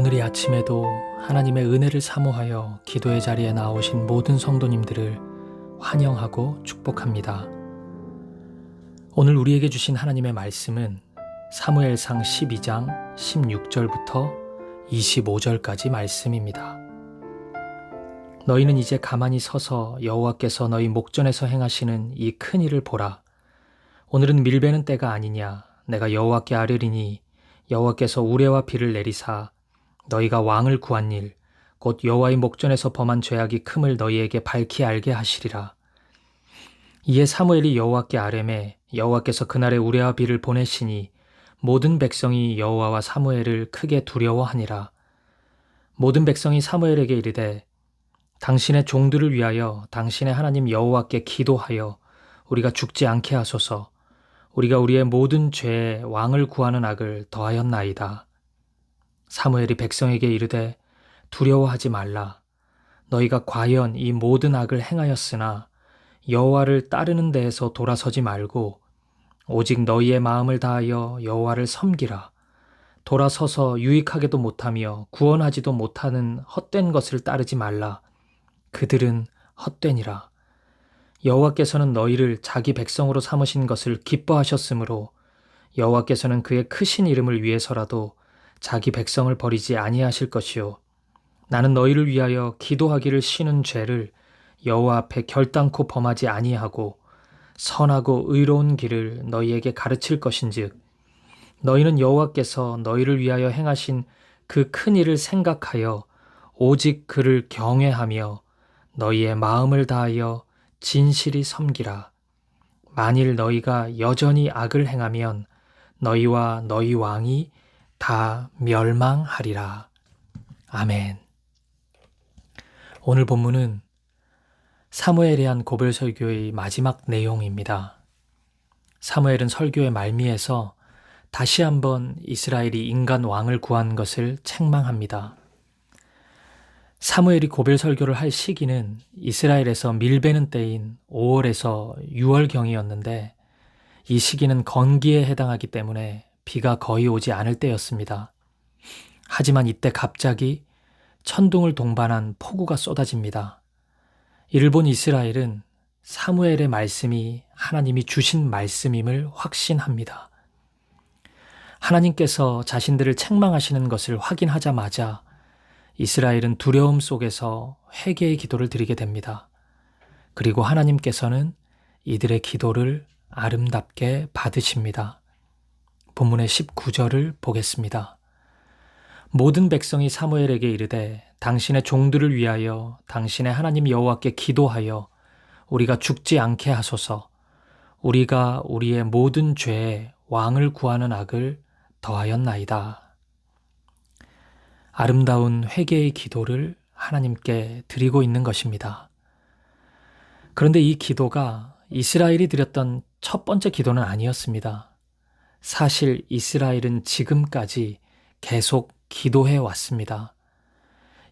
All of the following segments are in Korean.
오늘 이 아침에도 하나님의 은혜를 사모하여 기도의 자리에 나오신 모든 성도님들을 환영하고 축복합니다. 오늘 우리에게 주신 하나님의 말씀은 사무엘상 12장 16절부터 25절까지 말씀입니다. 너희는 이제 가만히 서서 여호와께서 너희 목전에서 행하시는 이 큰 일을 보라. 오늘은 밀베는 때가 아니냐. 내가 여호와께 아뢰리니 여호와께서 우레와 비를 내리사 너희가 왕을 구한 일, 곧 여호와의 목전에서 범한 죄악이 큼을 너희에게 밝히 알게 하시리라. 이에 사무엘이 여호와께 아뢰매 여호와께서 그날에 우레와 비를 보내시니 모든 백성이 여호와와 사무엘을 크게 두려워하니라. 모든 백성이 사무엘에게 이르되 당신의 종들을 위하여 당신의 하나님 여호와께 기도하여 우리가 죽지 않게 하소서. 우리가 우리의 모든 죄에 왕을 구하는 악을 더하였나이다. 사무엘이 백성에게 이르되 두려워하지 말라. 너희가 과연 이 모든 악을 행하였으나 여호와를 따르는 데에서 돌아서지 말고 오직 너희의 마음을 다하여 여호와를 섬기라. 돌아서서 유익하게도 못하며 구원하지도 못하는 헛된 것을 따르지 말라. 그들은 헛되니라. 여호와께서는 너희를 자기 백성으로 삼으신 것을 기뻐하셨으므로 여호와께서는 그의 크신 이름을 위해서라도 자기 백성을 버리지 아니하실 것이요. 나는 너희를 위하여 기도하기를 쉬는 죄를 여호와 앞에 결단코 범하지 아니하고 선하고 의로운 길을 너희에게 가르칠 것인즉 너희는 여호와께서 너희를 위하여 행하신 그 큰 일을 생각하여 오직 그를 경외하며 너희의 마음을 다하여 진실이 섬기라. 만일 너희가 여전히 악을 행하면 너희와 너희 왕이 다 멸망하리라. 아멘. 오늘 본문은 사무엘에 한 고별 설교의 마지막 내용입니다. 사무엘은 설교의 말미에서 다시 한번 이스라엘이 인간 왕을 구한 것을 책망합니다. 사무엘이 고별 설교를 할 시기는 이스라엘에서 밀베는 때인 5월에서 6월경이었는데 이 시기는 건기에 해당하기 때문에 비가 거의 오지 않을 때였습니다. 하지만 이때 갑자기 천둥을 동반한 폭우가 쏟아집니다. 이를 본 이스라엘은 사무엘의 말씀이 하나님이 주신 말씀임을 확신합니다. 하나님께서 자신들을 책망하시는 것을 확인하자마자 이스라엘은 두려움 속에서 회개의 기도를 드리게 됩니다. 그리고 하나님께서는 이들의 기도를 아름답게 받으십니다. 본문의 19절을 보겠습니다. 모든 백성이 사무엘에게 이르되 당신의 종들을 위하여 당신의 하나님 여호와께 기도하여 우리가 죽지 않게 하소서. 우리가 우리의 모든 죄에 왕을 구하는 악을 더하였나이다. 아름다운 회개의 기도를 하나님께 드리고 있는 것입니다. 그런데 이 기도가 이스라엘이 드렸던 첫 번째 기도는 아니었습니다. 사실 이스라엘은 지금까지 계속 기도해 왔습니다.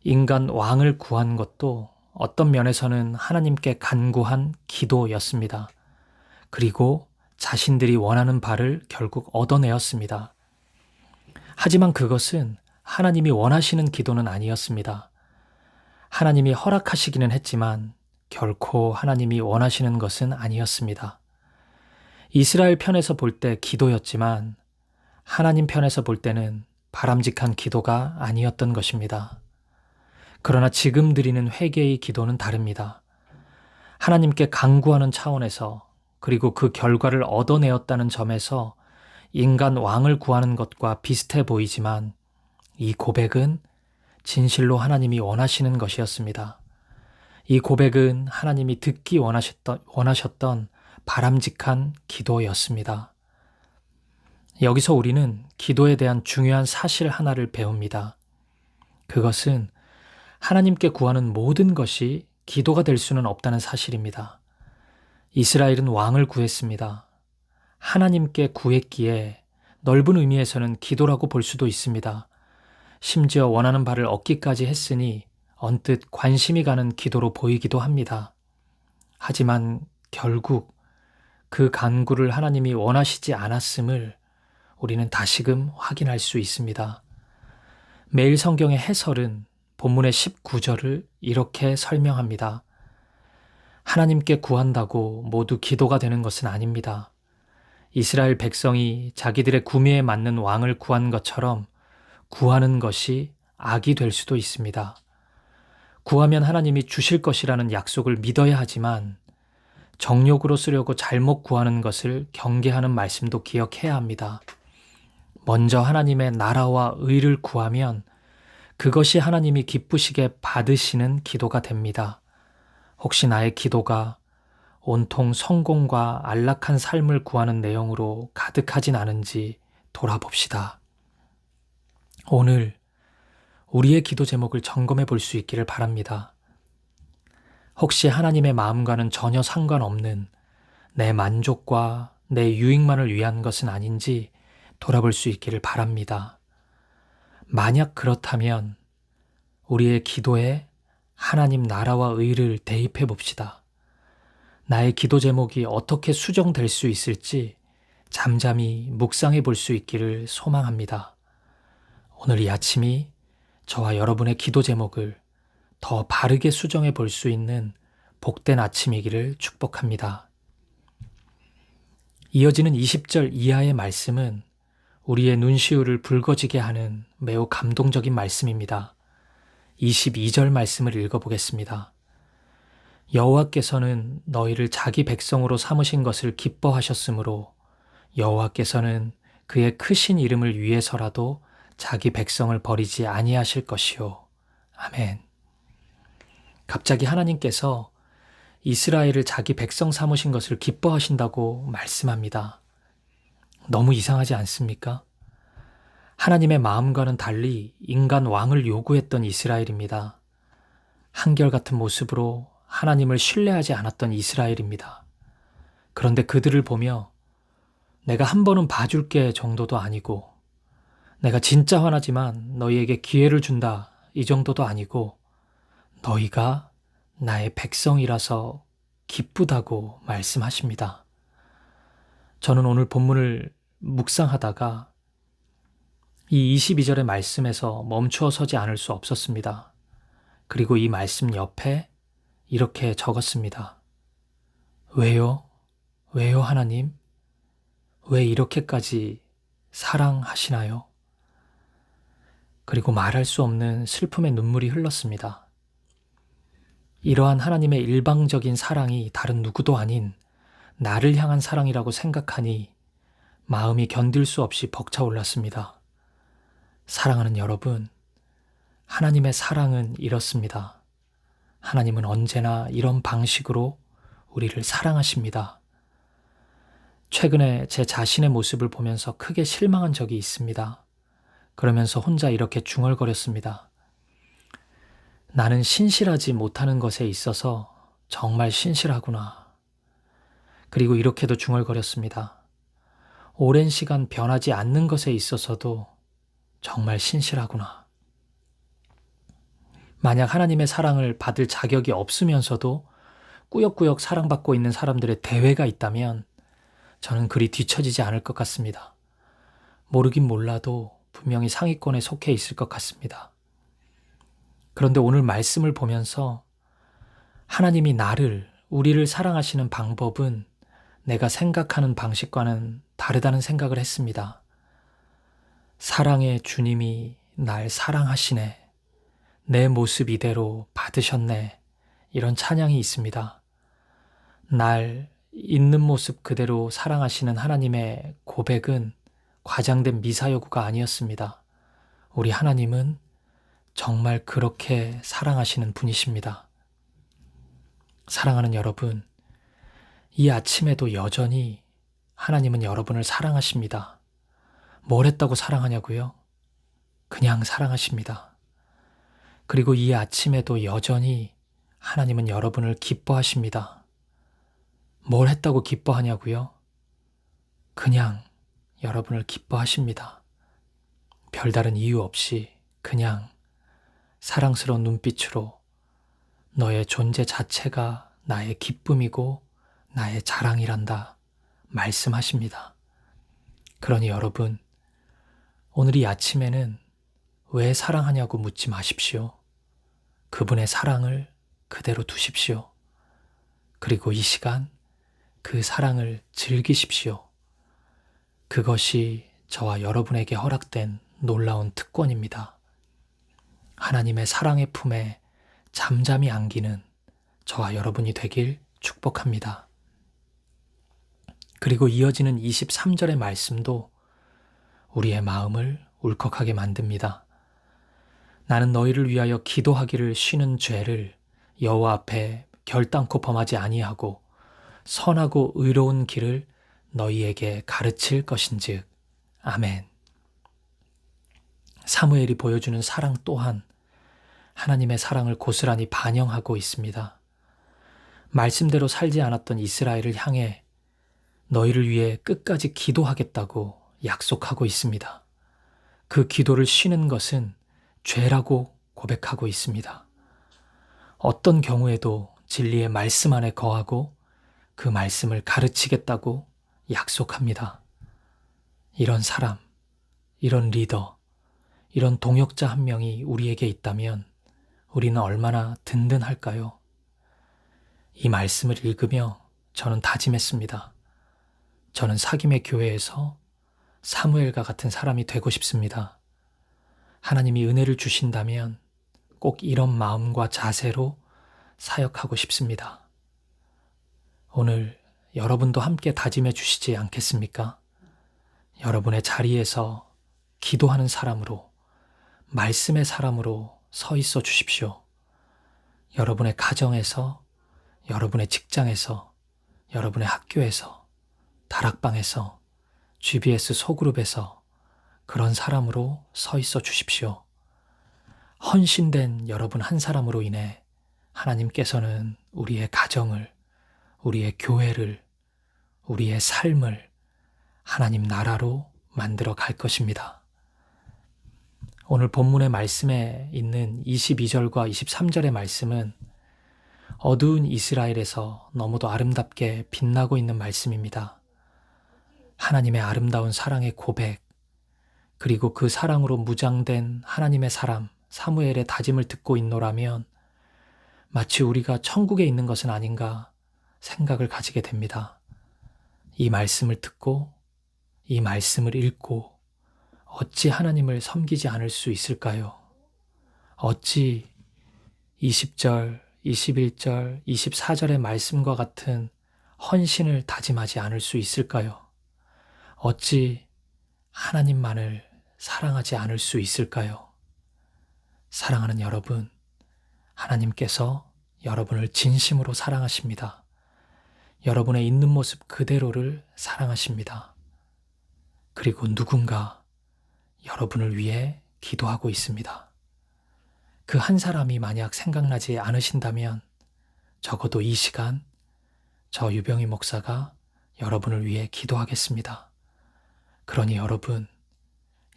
인간 왕을 구한 것도 어떤 면에서는 하나님께 간구한 기도였습니다. 그리고 자신들이 원하는 바를 결국 얻어내었습니다. 하지만 그것은 하나님이 원하시는 기도는 아니었습니다. 하나님이 허락하시기는 했지만 결코 하나님이 원하시는 것은 아니었습니다. 이스라엘 편에서 볼 때 기도였지만 하나님 편에서 볼 때는 바람직한 기도가 아니었던 것입니다. 그러나 지금 드리는 회개의 기도는 다릅니다. 하나님께 간구하는 차원에서 그리고 그 결과를 얻어내었다는 점에서 인간 왕을 구하는 것과 비슷해 보이지만 이 고백은 진실로 하나님이 원하시는 것이었습니다. 이 고백은 하나님이 듣기 원하셨던 바람직한 기도였습니다. 여기서 우리는 기도에 대한 중요한 사실 하나를 배웁니다. 그것은 하나님께 구하는 모든 것이 기도가 될 수는 없다는 사실입니다. 이스라엘은 왕을 구했습니다. 하나님께 구했기에 넓은 의미에서는 기도라고 볼 수도 있습니다. 심지어 원하는 바를 얻기까지 했으니 언뜻 관심이 가는 기도로 보이기도 합니다. 하지만 결국 그 간구를 하나님이 원하시지 않았음을 우리는 다시금 확인할 수 있습니다. 매일 성경의 해설은 본문의 19절을 이렇게 설명합니다. 하나님께 구한다고 모두 기도가 되는 것은 아닙니다. 이스라엘 백성이 자기들의 구미에 맞는 왕을 구한 것처럼 구하는 것이 악이 될 수도 있습니다. 구하면 하나님이 주실 것이라는 약속을 믿어야 하지만 정욕으로 쓰려고 잘못 구하는 것을 경계하는 말씀도 기억해야 합니다. 먼저 하나님의 나라와 의를 구하면 그것이 하나님이 기쁘시게 받으시는 기도가 됩니다. 혹시 나의 기도가 온통 성공과 안락한 삶을 구하는 내용으로 가득하진 않은지 돌아봅시다. 오늘 우리의 기도 제목을 점검해 볼 수 있기를 바랍니다. 혹시 하나님의 마음과는 전혀 상관없는 내 만족과 내 유익만을 위한 것은 아닌지 돌아볼 수 있기를 바랍니다. 만약 그렇다면 우리의 기도에 하나님 나라와 의를 대입해 봅시다. 나의 기도 제목이 어떻게 수정될 수 있을지 잠잠히 묵상해 볼 수 있기를 소망합니다. 오늘 이 아침이 저와 여러분의 기도 제목을 더 바르게 수정해 볼 수 있는 복된 아침이기를 축복합니다. 이어지는 20절 이하의 말씀은 우리의 눈시울을 붉어지게 하는 매우 감동적인 말씀입니다. 22절 말씀을 읽어보겠습니다. 여호와께서는 너희를 자기 백성으로 삼으신 것을 기뻐하셨으므로 여호와께서는 그의 크신 이름을 위해서라도 자기 백성을 버리지 아니하실 것이요. 아멘. 갑자기 하나님께서 이스라엘을 자기 백성 삼으신 것을 기뻐하신다고 말씀합니다. 너무 이상하지 않습니까? 하나님의 마음과는 달리 인간 왕을 요구했던 이스라엘입니다. 한결같은 모습으로 하나님을 신뢰하지 않았던 이스라엘입니다. 그런데 그들을 보며 내가 한 번은 봐줄게 정도도 아니고 내가 진짜 화나지만 너희에게 기회를 준다 이 정도도 아니고 너희가 나의 백성이라서 기쁘다고 말씀하십니다. 저는 오늘 본문을 묵상하다가 이 22절의 말씀에서 멈추어 서지 않을 수 없었습니다. 그리고 이 말씀 옆에 이렇게 적었습니다. 왜요? 왜요, 하나님? 왜 이렇게까지 사랑하시나요? 그리고 말할 수 없는 슬픔의 눈물이 흘렀습니다. 이러한 하나님의 일방적인 사랑이 다른 누구도 아닌 나를 향한 사랑이라고 생각하니 마음이 견딜 수 없이 벅차올랐습니다. 사랑하는 여러분, 하나님의 사랑은 이렇습니다. 하나님은 언제나 이런 방식으로 우리를 사랑하십니다. 최근에 제 자신의 모습을 보면서 크게 실망한 적이 있습니다. 그러면서 혼자 이렇게 중얼거렸습니다. 나는 신실하지 못하는 것에 있어서 정말 신실하구나. 그리고 이렇게도 중얼거렸습니다. 오랜 시간 변하지 않는 것에 있어서도 정말 신실하구나. 만약 하나님의 사랑을 받을 자격이 없으면서도 꾸역꾸역 사랑받고 있는 사람들의 대회가 있다면 저는 그리 뒤처지지 않을 것 같습니다. 모르긴 몰라도 분명히 상위권에 속해 있을 것 같습니다. 그런데 오늘 말씀을 보면서 하나님이 우리를 사랑하시는 방법은 내가 생각하는 방식과는 다르다는 생각을 했습니다. 사랑의 주님이 날 사랑하시네. 내 모습 이대로 받으셨네. 이런 찬양이 있습니다. 날 있는 모습 그대로 사랑하시는 하나님의 고백은 과장된 미사여구가 아니었습니다. 우리 하나님은 정말 그렇게 사랑하시는 분이십니다. 사랑하는 여러분, 이 아침에도 여전히 하나님은 여러분을 사랑하십니다. 뭘 했다고 사랑하냐고요? 그냥 사랑하십니다. 그리고 이 아침에도 여전히 하나님은 여러분을 기뻐하십니다. 뭘 했다고 기뻐하냐고요? 그냥 여러분을 기뻐하십니다. 별다른 이유 없이 그냥 사랑스러운 눈빛으로 너의 존재 자체가 나의 기쁨이고 나의 자랑이란다 말씀하십니다. 그러니 여러분, 오늘 이 아침에는 왜 사랑하냐고 묻지 마십시오. 그분의 사랑을 그대로 두십시오. 그리고 이 시간 그 사랑을 즐기십시오. 그것이 저와 여러분에게 허락된 놀라운 특권입니다. 하나님의 사랑의 품에 잠잠히 안기는 저와 여러분이 되길 축복합니다. 그리고 이어지는 23절의 말씀도 우리의 마음을 울컥하게 만듭니다. 나는 너희를 위하여 기도하기를 쉬는 죄를 여호와 앞에 결단코 범하지 아니하고 선하고 의로운 길을 너희에게 가르칠 것인즉. 아멘. 사무엘이 보여주는 사랑 또한 하나님의 사랑을 고스란히 반영하고 있습니다. 말씀대로 살지 않았던 이스라엘을 향해 너희를 위해 끝까지 기도하겠다고 약속하고 있습니다. 그 기도를 쉬는 것은 죄라고 고백하고 있습니다. 어떤 경우에도 진리의 말씀 안에 거하고 그 말씀을 가르치겠다고 약속합니다. 이런 사람, 이런 리더, 이런 동역자 한 명이 우리에게 있다면 우리는 얼마나 든든할까요? 이 말씀을 읽으며 저는 다짐했습니다. 저는 사김의 교회에서 사무엘과 같은 사람이 되고 싶습니다. 하나님이 은혜를 주신다면 꼭 이런 마음과 자세로 사역하고 싶습니다. 오늘 여러분도 함께 다짐해 주시지 않겠습니까? 여러분의 자리에서 기도하는 사람으로, 말씀의 사람으로 서 있어 주십시오. 여러분의 가정에서, 여러분의 직장에서, 여러분의 학교에서, 다락방에서, GBS 소그룹에서 그런 사람으로 서 있어 주십시오. 헌신된 여러분 한 사람으로 인해 하나님께서는 우리의 가정을, 우리의 교회를, 우리의 삶을 하나님 나라로 만들어 갈 것입니다. 오늘 본문의 말씀에 있는 22절과 23절의 말씀은 어두운 이스라엘에서 너무도 아름답게 빛나고 있는 말씀입니다. 하나님의 아름다운 사랑의 고백, 그리고 그 사랑으로 무장된 하나님의 사람 사무엘의 다짐을 듣고 있노라면 마치 우리가 천국에 있는 것은 아닌가 생각을 가지게 됩니다. 이 말씀을 듣고 이 말씀을 읽고 어찌 하나님을 섬기지 않을 수 있을까요? 어찌 20절, 21절, 24절의 말씀과 같은 헌신을 다짐하지 않을 수 있을까요? 어찌 하나님만을 사랑하지 않을 수 있을까요? 사랑하는 여러분, 하나님께서 여러분을 진심으로 사랑하십니다. 여러분의 있는 모습 그대로를 사랑하십니다. 그리고 누군가 여러분을 위해 기도하고 있습니다. 그 한 사람이 만약 생각나지 않으신다면 적어도 이 시간 저 유병희 목사가 여러분을 위해 기도하겠습니다. 그러니 여러분,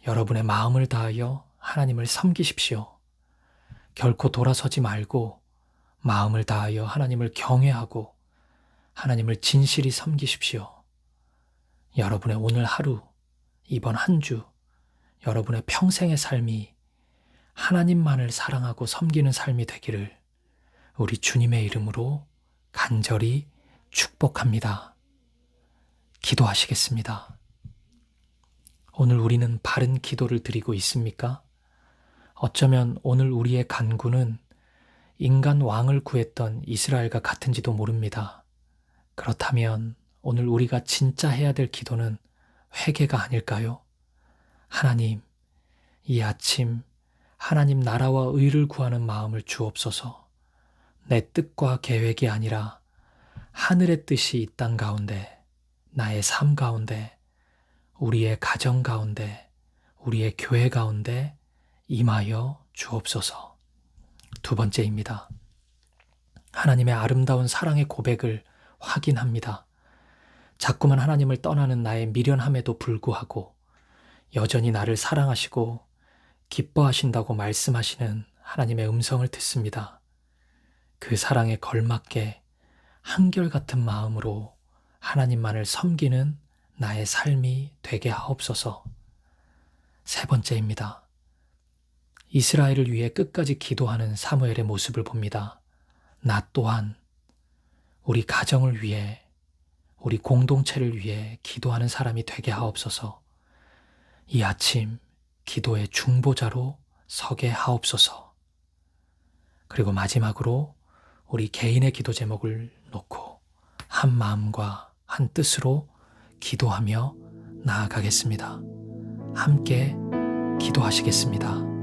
여러분의 마음을 다하여 하나님을 섬기십시오. 결코 돌아서지 말고 마음을 다하여 하나님을 경외하고 하나님을 진실히 섬기십시오. 여러분의 오늘 하루, 이번 한 주, 여러분의 평생의 삶이 하나님만을 사랑하고 섬기는 삶이 되기를 우리 주님의 이름으로 간절히 축복합니다. 기도하시겠습니다. 오늘 우리는 바른 기도를 드리고 있습니까? 어쩌면 오늘 우리의 간구는 인간 왕을 구했던 이스라엘과 같은지도 모릅니다. 그렇다면 오늘 우리가 진짜 해야 될 기도는 회개가 아닐까요? 하나님, 이 아침 하나님 나라와 의를 구하는 마음을 주옵소서. 내 뜻과 계획이 아니라 하늘의 뜻이 이 땅 가운데, 나의 삶 가운데, 우리의 가정 가운데, 우리의 교회 가운데 임하여 주옵소서. 두 번째입니다. 하나님의 아름다운 사랑의 고백을 확인합니다. 자꾸만 하나님을 떠나는 나의 미련함에도 불구하고 여전히 나를 사랑하시고 기뻐하신다고 말씀하시는 하나님의 음성을 듣습니다. 그 사랑에 걸맞게 한결같은 마음으로 하나님만을 섬기는 나의 삶이 되게 하옵소서. 세 번째입니다. 이스라엘을 위해 끝까지 기도하는 사무엘의 모습을 봅니다. 나 또한 우리 가정을 위해, 우리 공동체를 위해 기도하는 사람이 되게 하옵소서. 이 아침 기도의 중보자로 서게 하옵소서. 그리고 마지막으로 우리 개인의 기도 제목을 놓고 한 마음과 한 뜻으로 기도하며 나아가겠습니다. 함께 기도하시겠습니다.